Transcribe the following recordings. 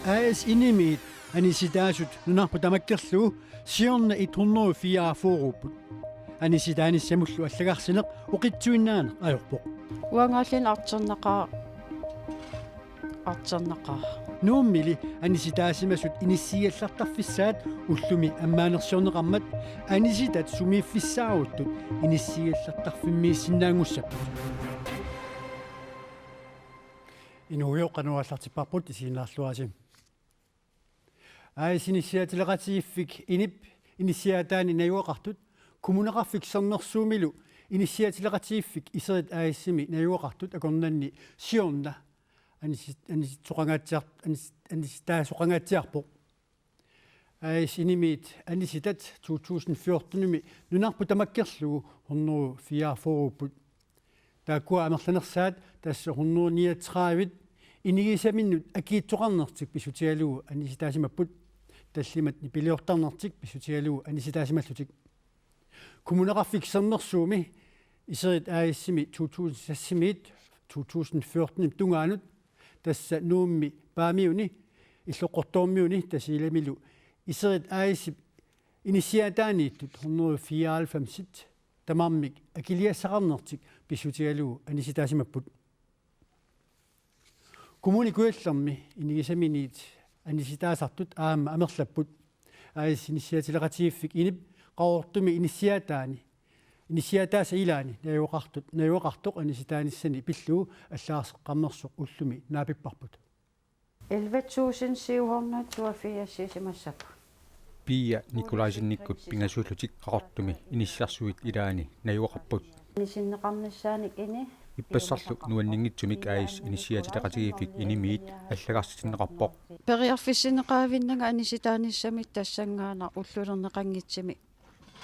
AS inimit anisitaasut nunarpu tamakkerluu siorna 104 fooruput anisitaanissamullu allagarsineq uqitsuinnaane ajorpoq уангааллин артернақаа нууммили аниситаасимасут иниссигаллартарфиссаат уллуми аммаанерсиорнеқармат аниситат сумииффиссааруттут иниссигаллартарфиммииссиннаангуссаппут инуйоққануаллартиппарпут исииннаарлуасим аисиниссиатилеқатигиффик инип иниссиатаани наюақартут кумунеқарфик сэрнерсуумилу иниссиатилеқатигиффик исерит ааиссими наюақартут акорнанни сиорна аниситаасоқангаатсиарпоқ аисинимит аниситат 2014-ми нунарпу тамаккерлугу 104 тааккуа амерланерсаат тасса 139-вит инигисаминнут акиитсоқарнертик писутигалугу аниситаасимаппут таллимат пилиортарнертик писутигалугу аниситаасималлутик кумунеқарфик сэрнерсууми исерит ааиссими 2014 тунгаанут тасса нуумми паамиуни иллоққортоормиуни тасииламилу исерит ааиссип иниссиатаанииттут 194 тамармик акилиассақарнертик писсутигалугу аниситаасимаппут коммуни куаллерми инигисаминиит аниситаасартут аама амерлаппут аис иниссиатилеқатигиффик инип qaortumi inisiataani inisiataasa ilaani nayuaqartuq anisitaanisani pillu allaaseqqammersuq ullumi naapipparput 11784 Pia Nikolaisinnikkut pingasullutik qaqortumi inissiarsuit ilaani nayuaqarput нисиннеқарнассааник ини иппассарлу нуаннингитсумик аис инисиатилеқатигиффик инимиит аллагарситиннеқарпоқ периарфиссинеқаавиннага аниситааниссамит тассангаана уллулернеқангитсими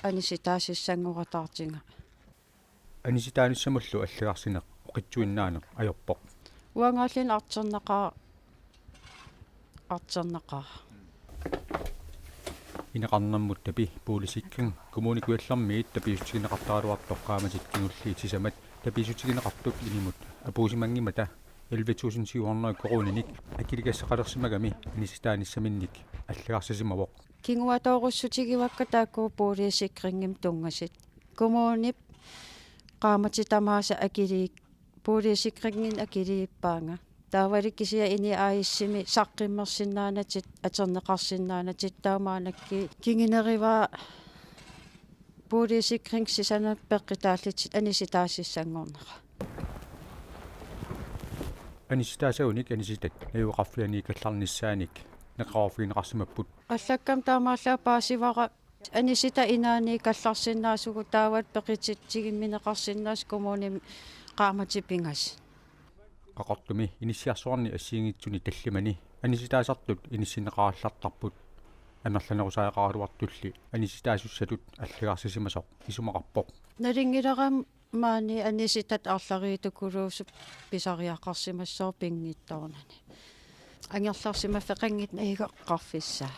аниситаасиссангуратаартинга аниситааниссамуллу аллагарсинеқ оқитсуиннаанеқ ajorpoq уангааллин артернақаа инеқарнэрмут тапи пуулисиккан коммуникуаллэрмиит тапиусутигинеқартааруартоққааматиккинулли тисамат таписутигинеқартут инимут апуусимангимата 11700 коруниник акилигассақалерсимагами аниситааниссаминник аллагарсисимавоқ кингуатооруссутигивакка тааккуу пуулиисиккрингим тунгасит коммунип qaamатитамааса акилиик пуулиисиккрингин акилииппаанга таавалик кисия ини ааиссими саққиммерсиннаанатит атернеқарсиннаанатит таумаанакки кингинериваа пуулиисиккринг сисанат пеққитааллит аниситаассангорнера аниситаасауник аниситат наюоқарфиани калларниссааник неқарфигинеқарсимаппут аллаккам таамааллаа паасивара анисита инаани калларсиннаасугу таават пеқититсигимминеқарсиннаас коммуни qaamатипингас qaqortumi inissiarsuarni assiingitsuni tallimani anisitaasartut inissineqaraallартарпут анерланерусаақаруартулли аниситаасуссатут аллагарсисимасоқ исумақарпоқ налингилерам маани аниситат аарлариитукулуусуп писариақарсимассоо пингиттоорнани ангерларсимаффеқангит наигеққарфиссаа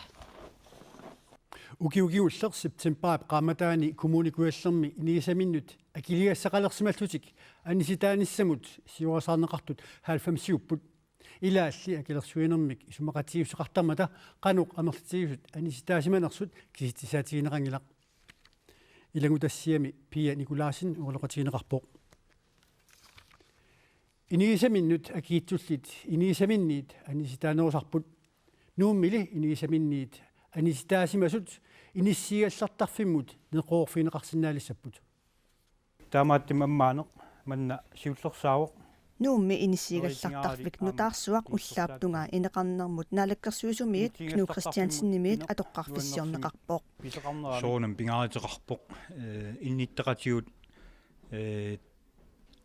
ukiugiulleq september qaamataani kommunikuallermi inigisamminnut akiligassaqalersimallutik anisitaanissamut siuasarneqartut 90-upput ilaalli akilersuinermik isumaqatigiusseqartarmata qanuq amerlatigisut anisitaasimanersut kisitisaatigineqangilaq ilangutassiami Pia Nikolaisin uqaloqatigineqarpoq inigisaminnut akiitsullit inigisaminniit anisitaaneruusarput nuummili inigisaminniit anisitaasimasut inissigallartarfimmut neqoorfineqarsinnaalissapput таамааттим аммаанеқ манна сиуллерсаавоқ нуумми иниссигаллартарфик нутаарсуақ уллааптунгаа инеқарнермут наалаккерсуусумиит кну кристиансиннимиит атоққарфиссиорнеқарпоқ соонам пингаатеқарпоқ инниттеқатиут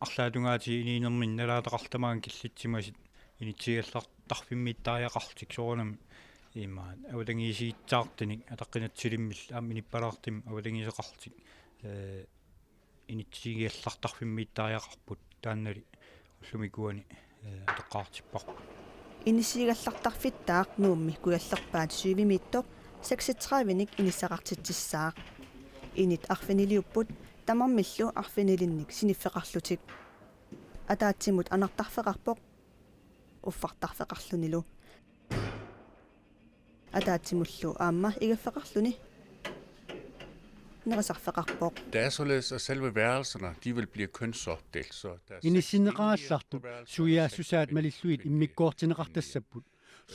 арлаатунгаати ининермин налаатеқартамаан киллитсимасит инитсигаллартарфиммиттааяқартик соонам имаат аватангиисиитсаартиник атаққинатсилиммил ааминиппалаартим аватангисеқартик инитсигиаллартарфиммиттааяқарпут тааннали уллумикуани атоққаартиппарпу иниссигаллартарфиттаақ нуумми куяллерпаат сювимиттоқ 36-виник иниссақартитсissaақ инит арфинилиуппут тамармиллу арфинилинник синиффеқарлутик атаатсимут анартарфеқарпоқ уффартарфеқарлунилу атаатсимуллу аама игаффеқарлуни нерасарфеқарпоқ. Det er således, at selve værelserne, de vil blive kønsopdelt, så der er инисиннеқарааллартут суяассусаат малиллуит иммиккоортинеқартассаппут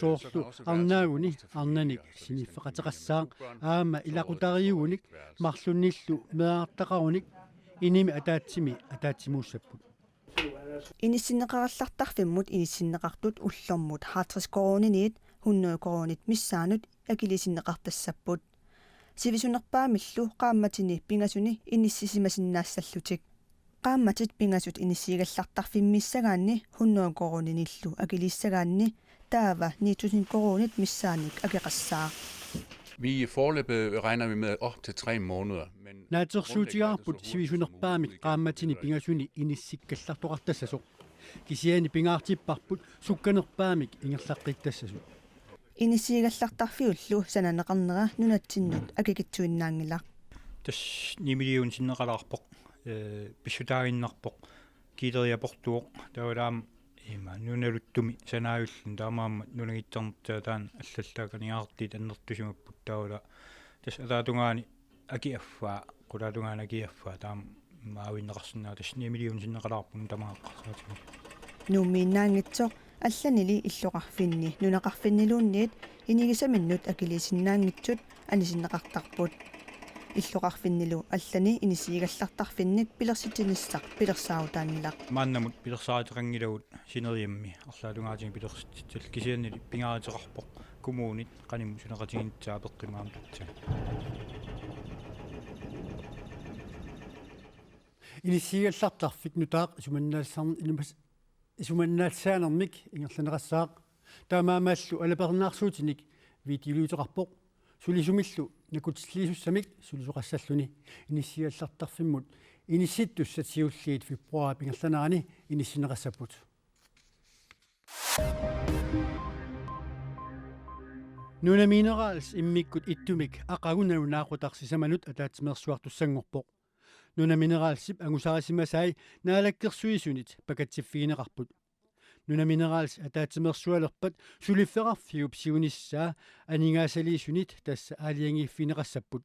соорлу арнаагуни арнаник синиффеқатеқассаақ аама илақутариугуник марлунниллу меаартақаруник иними атаатсимууссаппут Инисиннеқараллартарфиммут инисиннеқартут уллормут 50 коронинит 100 коронит миссаанут акилисиннеқартассаппут сивисунерпаамиллу qaammatini pingasuni inissisimasinnaassallуtik qaammatit pingasut inissiigallartarfimmiissagaanni 100 koronиниллу акилиссагаанни таава 9000 koronit missaanik akeqassaa. Vi foreløbig regner vi med op til 3 måneder, men наатерсуутигарпут сивисунерпаамик qaammatini pingasuni inissikkallartoqartassasoq кисиани пингаартиппарпут сукканерпаамик ингерлаққиттассасу Инисиигаллартарфиуллу сананеқарнера нунатсиннут акикитсуиннаангилар. тас 9 миллион синнеқалаарпоқ писсутаагиннарпоқ килериапортуоқ таулаам има нуналуттуми санааюллун таамаама нунагитсарнертаа таан аллаллааканигаартит аннертусимаппут таула тас атаатунгаани акиаффаа qulaatунгаана акиаффаа таам маавиннеқарсинаа тас 9 миллион синнеқалаарпун тамааққарсаатиги Нуммииннаангитсоқ алланили иллоқарфинни нунақарфиннилуунниит инигисаминнут акилисиннаангитсут анисиннеқартарпут иллоқарфиннилу аллани инисиигаллартарфинник пилерситиниссақ пилерсаутаангилақ мааннамут пилерсаатеқангилагут синериамми арлаалунгаатиги пилерситсал кисианнили пингаатерарпоқ кумуунит qaниму сунеқатигинтсаа пеққимаам татса инисиигаллартарфик нутаақ суманнаалсарни илумас исуманнаалсаанермик ингерланеқассаақ таамаамааллу алапернаарсуутиник витилуутеқарпоқ сулисумиллу накутиллиисуссамик сулисоқассаллуни иниссиаллартарфиммут инисситтуссат сиуллиит фибруар пингерланерани иниссинеқассаппут нунаминералс иммиккут иттумик ақагунау наақутарсисаманут атаатсимерсуартуссангорпоқ нунаминералсип ангусарисимасай наалаккерсуисунит пакатсиффигинеқарпут нунаминералс атаатсимерсуалерпат сулиффеқарфиуп сиуниссаа анигаасалиисунит тасса аалиангиффинеқассаппут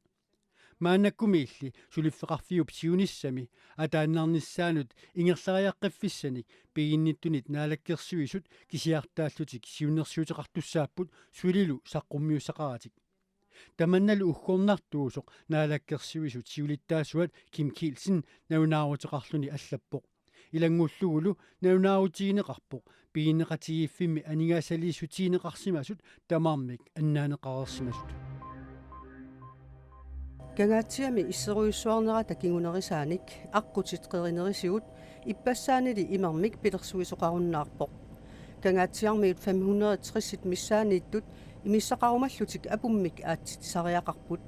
мааннаккумиилли сулиффеқарфиуп сиуниссами атааннарниссаанут ингерлариаққиффиссаник пигинниттунит наалаккерсуисут кисиартааллутик сиуннерсуутеқартуссааппут сулилу саққуммиуссақаратик таманналу уггорнартуусоқ наалаккерсуисут сиулиттаасуат Ким Килсен наунаарутеқарлуни аллаппоқ илангуллугулу наунаарутигинеқарпоқ пигинеқатигиффимми анигаасалииссутигинеқарсимасут тамаармик аннаанеқарерсимасут Gangaatiami isseruissuarnerata kingunerisanik аққутитқеринерисигут иппассаанили имармик пилерсуисоқаруннаарпоқ gangaatiarmiut 560 миссаанииттут имиссақарумаллутик апуммик аатситисариақарпут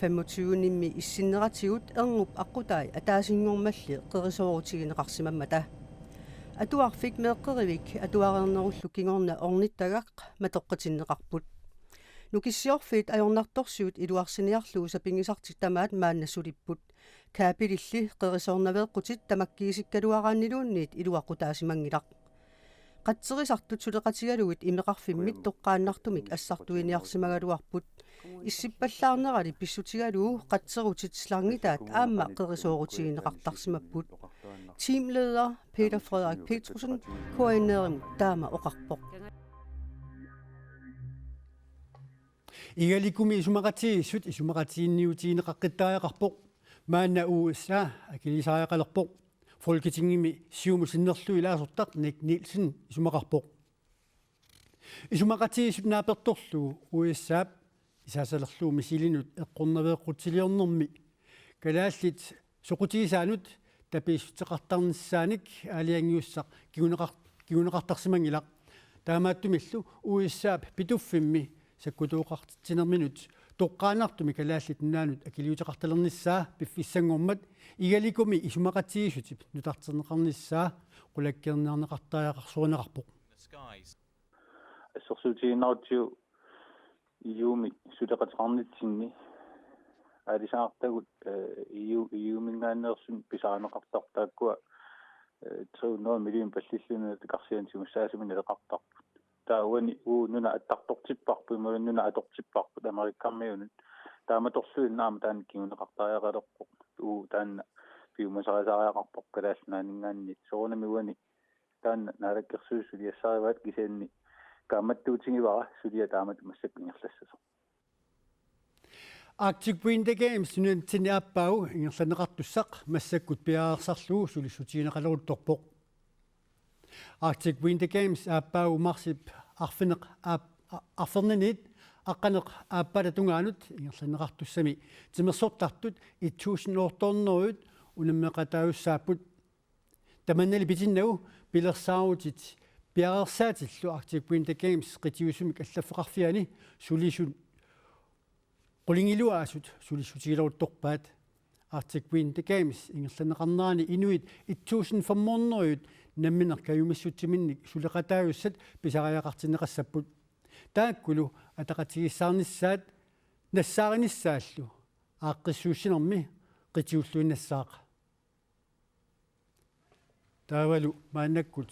25-нимми иссиннератигут эрнуп аққутай атаасингормалли қерисоорутигинеқарсимаммата атуарфик меэққеривик атуарернеруллу кингорна орниттагақ матоққатиннеқарпут нукиссиорфит ajornartorsiut iluarsiniarluu sapingisartik tamaat maannassulipпут kaapililli qerisорнавеэққутит тамаккиисиккалуарааннилуунниит илуаққутаасимангилақ qatserisartut suleqatigaluit imeqarfimmit toqqaannartumik assartuiniarsimaгаluarput иссиппаллаарнерали писсутигалуу qatserutitslangitaat аама qerisoorutigинеқартарсимаппут teamleder Peter Frederik Petersen koordinering taama oqarpoq игаликуми исумақатигиссут исумақатиинниутигинеқаққиттариақарпоқ маанна USA акилисариақалерпоқ Folketingimi siumusinnerlu ilaasортaq Nick Nielsen isumaqarpoq исумақатигиссут нааперторлу USA исаасалерлуу мисилинут эққорнавеэққутсилиорнэрми калааллит соқутигисаанут тапииссутеқартарниссааник аалиангиуссақ кигунеқартарсимангилақ таамааттумиллу USA питуффимми саккутууқартинерминут тоққаанартуми калааллит наанут акилиутеқарталерниссаа пиффиссангормат игаликуми исумақатигисутип нутартернеқарниссаа қулаккернеарнеқартариақарсуунеқарпоқ ассерсуутигиннаутиу июми сутеқатеқарнитсинни аалисаартагут июмингааннерсун писаанеқартартааккуа 300 миллион паллиллуна тикарсиантимуссаасумин илеқартарпут таауани нуна аттартортиппарпу ималун нуна атортиппарпут америккармиунут тааматорлуин наама таан кигунеқартариақалерпоқ таанна пиумасарисариақарпоқ калааснаанингааниит соорнами уани таанна наалаккерсуусулиассариваат кисианни кааматтуутингивара сулиа таамат массаккингерлассасо Arctic Winter Games нун тиниаппау ингерланеқартуссақ массаккут пиаарсарлуу сулиссутиинеқалерутторпоқ Arctic Winter Games ааппау марсип арфинеқ арфернинит аққанеқ ааппала тунгаанут ингерланеқартуссами тимерсортартут 1000 унаммеқатауссааппут таманнали питиннау пилерсаарутит пиаарсаатиллу Arctic Winter Games қитиусумик аллаффеқарфиани сулисун qulingilluaasut sulisutigileruttorpaat Arctic Winter Games ingerlaneqarnaani inuit 1500 nammineq kayumissutsiminnik suleqataayussat pisariaqartineqassaput taakkulu ataqatigissaarnissaat nassaarinissaallu aaqqissuussinermi qitiulluinnassaaqa taavalu maannakkut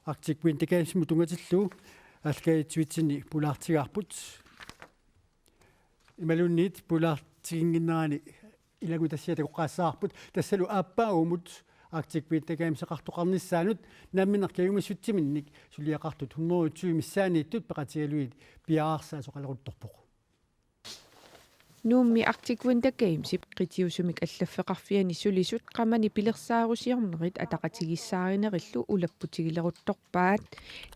Arctic Winter Games mutungatillu алкаитсуитсини пулаартигарпут ималуннит пулаартигингиннаани илагутассиата коққаассаарпут тассалу ааппаагумут Arctic Winter Games эқартоқарниссаанут намминер каюмиссутсиминник сулиақартут 120 миссаанииттут пеқатигалуит пиаарсаа соқалерутторпоқ нуумми Arctic Winter Games ипқитиусумик аллаффеқарфиани сулисут қамани пилерсаарусиорнерит атақатигиссааринериллу улаппутигилерутторпаат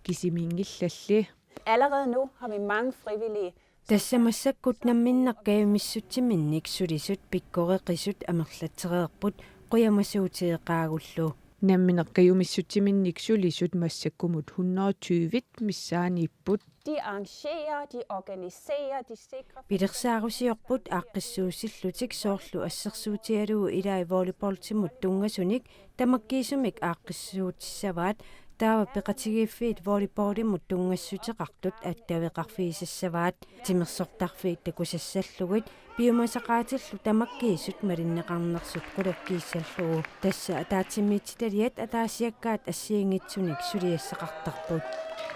кисимингиллалли Allerede nu har vi mange frivillige. Тассамассаккут намминнақкаюмиссутсиминник сулисут пиккореқисут амерлатсереерпут қуямасуутиеқаагуллу намминеқкаюмиссутсиминник сулисут массаккумут 120 миссаанииппут De arrangerer, de organiserer, de sikrer. Пилерсаарусиорпут ааққиссуусиллутик соорлу ассерсуутиалуу илаи волейболтимут тунгасуник тамаккиисумик ааққиссуутиссаваат таава пеқатигииффиит волейболимут тунгассутеқартут аттавеқарфиисассаваат тимерсортарфиит такусассаллугит биумасақаатиллу тамаккиисут малиннеқарнерсут қулаккииссаллугу тасса атаатиммиититалиат атаасиаккаат ассиингитсуник сулиассақартарпут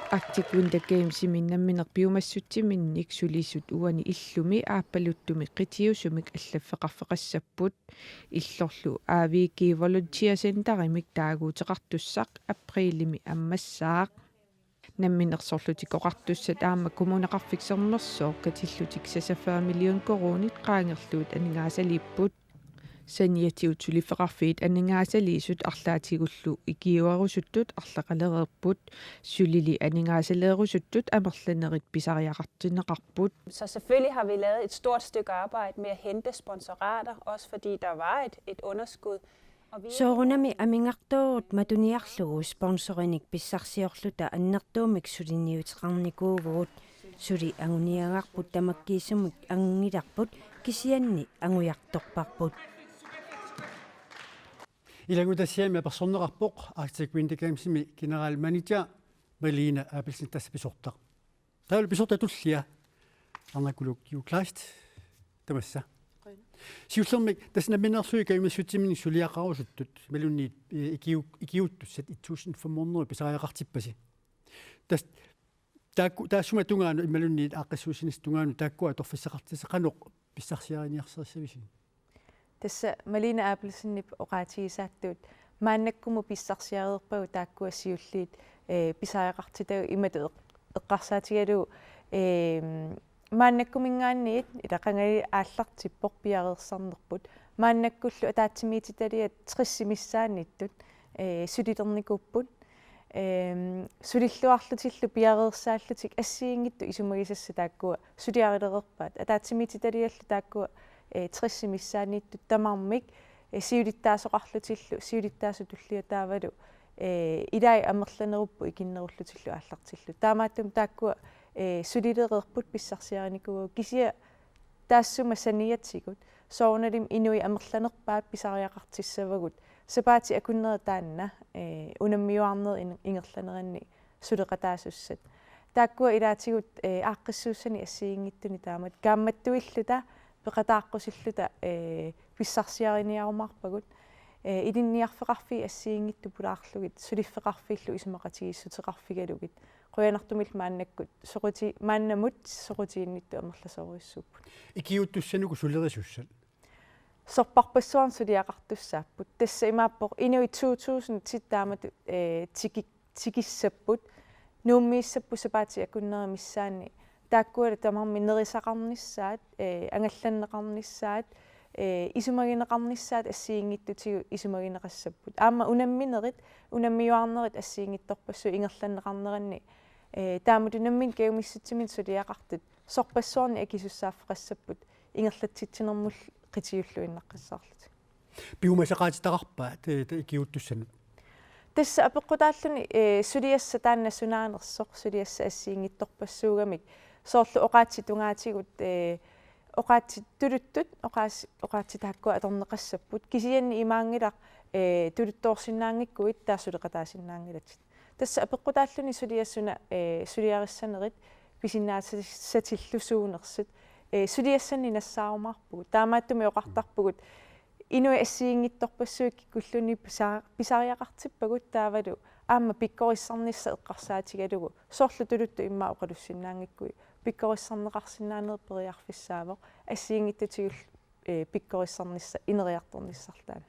Arctic Winter Games миннамминер пиумассутсиминник сулисут уани иллуми ааппалуттуми қитиусумик аллаффеқарфеқассаппут иллорлу аавики volunteer centerimik таагуутеқартуссақ априлими аммассаақ намминерсорлутик оқартуссат аама коммунеқарфиксернерсоо катиллутик 46 миллион коронит qaangерлуут анингаасалиппут саниатиутсулифеқарфиит анингаасалиисут арлаатигуллу икиуарусуттут арлақалереерпут сулили анингаасалеерусуттут амерланерит писариақартинеқарпут. Så selvfølgelig har vi lavet et stort stykke arbejde med at hente sponsorater, også fordi der var et underskud. соорунами амингартуурут матуниарлугу спонсориник писсарсиорлута аннертуумик сулиниутеқарникуувгут сули агуниагаарпут тамаккиисумик ангиларпут кисианни агуярторпарпут илагутассиами персоннеқарпоқ Arctic Winter Games-ми генерал менеджер Malina Abelsen тассаписортақ таул писортатуллиа арнакулук юкласт тамасса сиуллермик таснаминерсуи каюмассутсимини сулиақарусуттут малунниит икиуттуссат 1500 писариақартиппаси тас таасума тунгаану ималунниит ааққиссуусинис тунгаану тааккуа торфиссақартисеқанеқ писсарсиариниарсерсависин тасса Malina Abelsenнип оqaатигисааттуут мааннаккуму писсарсиареерпагу тааккуассиуллиит писариақартитагу имату эққарсаатигалу мааннаккумингаанниит илақангали ааллартиппоқ пиареерсарнерпут мааннаккуллу атаатсимиититалиат 30 миссааниттут сулилерникуппут сулиллуарлутиллу пиареерсааллутик ассиингитту исумагисасса тааккуа сулиарилерерпаат атаатсимиититалиаллу тааккуа 30 миссааниттут тамармик сиулиттаасоқарлутиллу сиулиттаасутуллиа таавалу илай амерланеруппу икиннеруллутиллу ааллартиллу таамааттум тааккуа сулилерерпут писсарсиариникугу кисия таассума саниатсигут соорналим инуи амерланерпаат писариақартиссавагут сапаати акуннера таанна унаммиуарнер ингерланеранни сулеқатаасуссат тааккуа илаатигут ааққиссууссани ассиингиттуни таамат каамматтуиллута пеқатааққусиллута писсарсиариниарумаарпагут илинниарфеқарфи ассиингитту пулаарлугит сулиффеқарфииллу исумақатигиссутеқарфигалугит қуянартумил мааннаккут соқути мааннамут соқутииннитту амерласоориссууппут икиуттуссануку сулерисуссат сорпарпассуарн сулиақартуссааппут тасса имааппоқ инуи 2000 титтаамату тикиссаппут нууммииссаппу сапаати акуннери миссаани тааккуала тамарми нерисақарниссаат ангалланнеқарниссаат исумагинеқарниссаат ассиингиттутигу исумагинеқассаппут аама унамминерит унаммиуарнерит ассиингиттарпассу ингерланнеқарнеранни таамату наммин кеумиссутсимин сулиақартут сорпассуарни акисуссааффеқассаппут ингерлатситсинермул қитиуллуиннаққиссаарлут пиумасақаатитақарпаа икиуттуссанут тасса апеққутааллуни сулиасса тааннассунаанерсоқ сулиасса ассиингитторпассуугамик соорлу оқаатси тунгаатигут оқаатси тулуттут оқаатси тааккуа аторнеқассаппут кисианни имаангилақ тулутторсиннаангиккуит таасулеқатаасиннаангилатит тасса апеққутааллуни сулиассуна сулиариссанерит писиннаасатиллусуунерсит сулиассанни нассаарумаарпугут таамааттуми оқартарпугут инуи ассиингитторпассуик куллуни писариақартиппагут таавалу аама пиккориссарнисса эққарсаатигалугу соорлу тулутту иммаа оқалуссиннаангиккуи пиккориссарнеқарсинаанер периарфиссаавоқ ассиингиттутигул пиккориссарнисса инериарторниссарлаана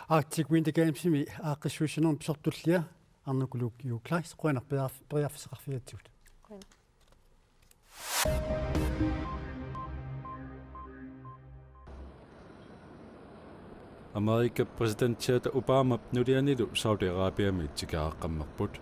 Arctic Winter Games-ими ааққиссуиссанерм писортуллиа арнукулук юуклайс қуанар периарфисеқарфигатсут Amerika præsidenttiata Obama nulianilu Saudi-Arabiami tikaaqammerput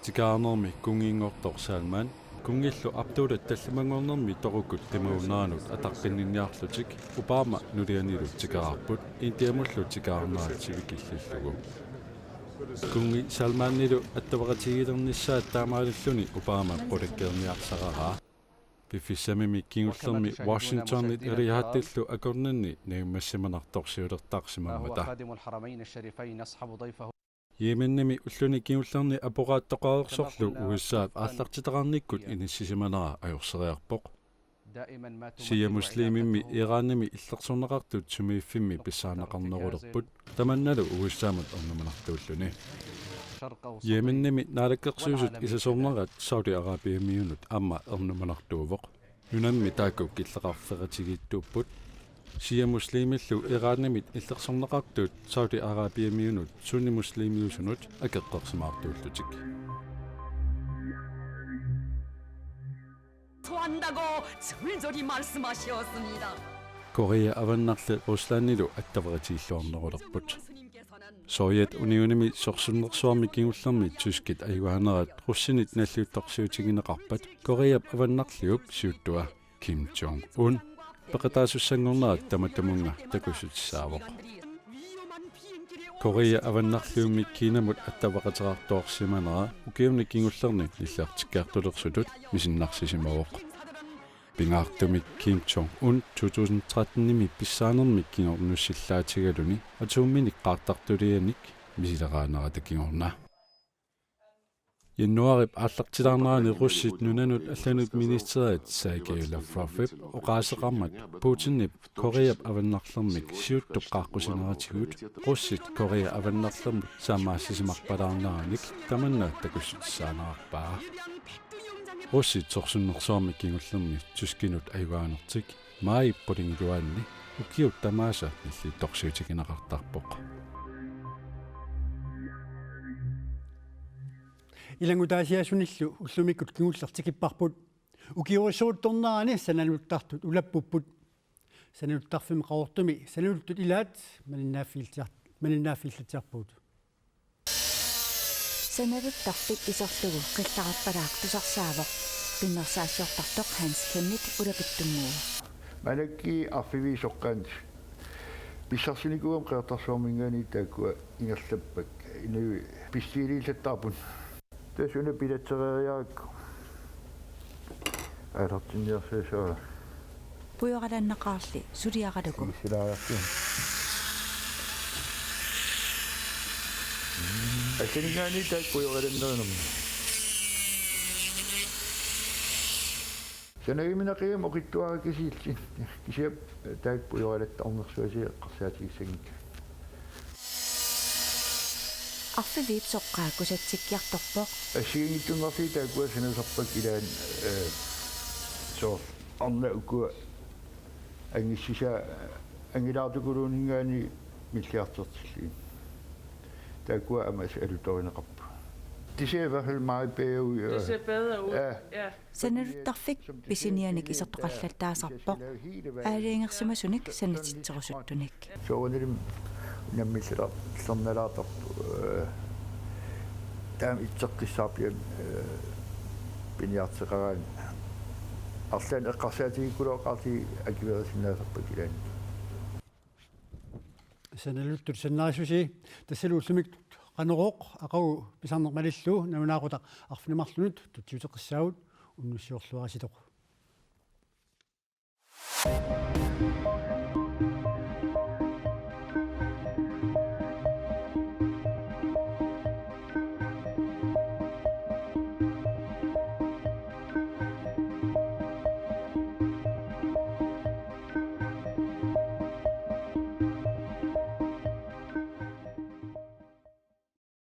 tikaanermi kungiingortor Salman kungillu aptuulat tallimangornermi torukut timuunaanut ataqqinniniarlutik Obama nulianilu tikaarput intiamullu tikaarnaat sivikillillugu kungi Salmanilu attavaqatigilernissaat taamaalilluni Obama qulakkerniarsaqaraa Pifissamimi kingullermi Washingtonit erihaattillu akornanni naimmassimанartorsiulertaarsimammata Yemennimi ulluni kingullerni apoqaattoqaersorlu USAat aallartitaqarnikkut inississimanara ajorseriarpoq Sia muslimimmi Iranimi illersorneqartut sumiiffimmi pissaanaqarnerulerput tamannalu USAamat ornumanartuulluni Yemennimi naalakkersuusut isasornerat Saudi-Arabiamiunut amma ernumanartuuvoq nunammi taakku killeqarferetigittuupput Sia muslimillu Iranimit illersorneqartut Saudi-Arabiamiunut sunni muslimiusunut akeqqersimaartuullutik Korea avannarle Ruslannilu attaveritiilluarnerulerput Soviet Unionimi sorsunnersuarmi kingullermi tyskit ayuanerat russinit nalluuttorsiutigineqarpat Koreap avannarliup siuttua Kim Jong-un peqataasussanngornerat tamatamunga takusutsaavoq Korea avannarliummi Kiinamut attavaqaterartoorsimanera ukiumni kingullerni nillartikkaartulersulut misinnarsisimavoq Pingaartumik Kim Jong-un 2013-nimi pissaanermik kingornussillaatigaluni atuumminik qaartartulianik misileraanera takingorna Januarip aallartilaarnerani russit nunanut allanut ministeriat Sergei Lavrov oqaaseqarmat Putinip Koreap avannarlermik siuttup qaaqqusineratigut russit Korea avannarlermut saamaassisimarpalaarneranik tamanna takussutsaanarpaa Russit sorsunnersuarmi kingullermi tyskinut ayuaanertik maayippulingiluanni ukiut tamaasa nilliittorsiutigineqartarpoq Ilangutaasiasunillu ullumikut kingullertikipparput ukiurissuuttornerani sanaluttartut ulappupput sanaluttarfimi qaortumi sanuluttut ilaat maninnaaffiillatiarpuut Sanaluttarfik isorlugu qillaqarpalaaqtusarsaavoq pinnersaasiortartoq Hans Kenneth ulapittummugu Malakki arfiviisoqqaant pissarsinikuam qeertarsuarmingaani taakkua ingerlappak inui pissiiliillattarpun tasuna pilatsereriarakku alartinniarsiasaa puyoqalannaqaarli suliaqaluku silaarartu Asingaani taakpuyoqalanneranum Sanagiminaqiam oqittuara kisiilli kisiap taakpuyoqalattarnersuasi eqqarsaatigiссагик арфивип соққааккусатсиккиарторпоқ ассигингиттуннэрси таакуа санусарпак илаан соо арна укуа ангиссиса ангилаартукулуунингаани миллиартертиллиин таакуа амас алуторинеқарпу тисеэвахил маипеуи саналуттарфик писинианик исертоқаллаттаасарпоқ аалиингерсимасуник санититсерусуттуник соонилим наммиллера сэрналаатарпу таам итсеққиссаарпиан пиниартеқараан арлаан эққарсаатигикулооқарти акиверисиннаасарпак илаани саналуттут саннаасуси тассалууллумик qanoroq aqagu pisarnermalillu naunaaquta arfinimarlunut tutsiuteqissaagut unnussiorluarasitoq